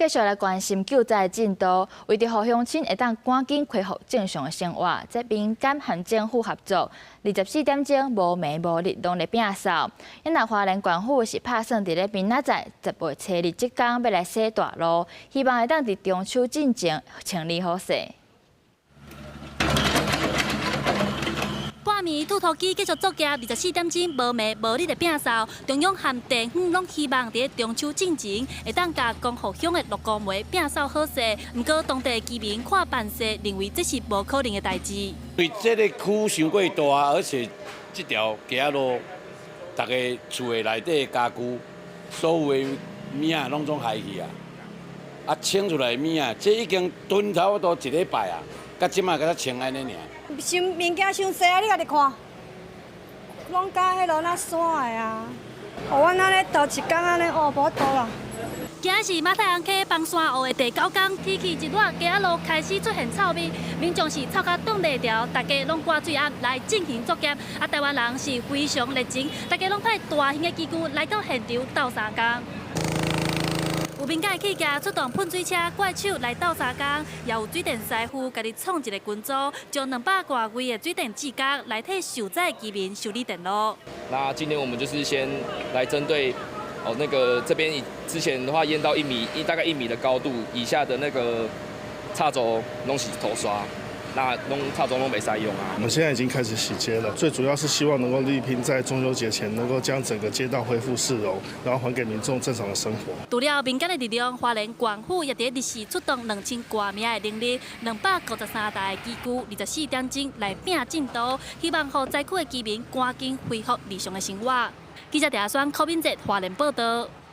继续来关心救灾进度，为着让乡亲会当赶紧恢复正常的生活，这民间和政府合作，24点钟无暝无日拢咧摒扫。因那花莲县府是打算伫咧明仔载10月初日即天要来洗大路，希望会当伫中秋进前清理好势。 半暝土土机继续作业，24点钟无暝无日的摒扫，中央和地方拢希望伫中秋进前会当甲光复乡的鹿谷梅摒扫好势。不过当地居民看办事，认为这是无可能的代志。对这个区伤过大，而且这条街路，大家厝的内底家具，所有的物啊拢总害去啊！啊，清出来的物啊，这已经囤差不多1礼拜啊，到即马才才清安尼尔。 伤物件伤济啊！你家己看，拢甲迄落那散的啊！哦，阮安尼倒一工安尼，哦，无倒啦。今日是马太阳溪放山湖的第9天，天气一热，街路开始出现臭味，民众是臭甲挡袂牢，大家拢挂水压来进行作业。啊，台湾人是非常热情，大家拢派大型的机具来到现场斗相共。 有民间企业出动喷水车、怪手来斗相共，也有水电师傅家己创一个群组，将200多位的水电技工来替受灾居民修理电路。那今天我们就是先来针对那个这边之前的话淹到大概1米的高度以下的那个插轴拢是头刷。 那插中拢没使用啊！我们现在已经开始洗街了，最主要是希望能够力拼在中秋节前，能够将整个街道恢复市容，然后还给民众正常的生活。除了民间的力量，花莲县府也伫日时出动2000多名的人力，253台机具，24点钟来拼进度，希望让灾区的居民赶紧恢复日常的生活。记者陈阿轩、柯敏哲，花莲报道。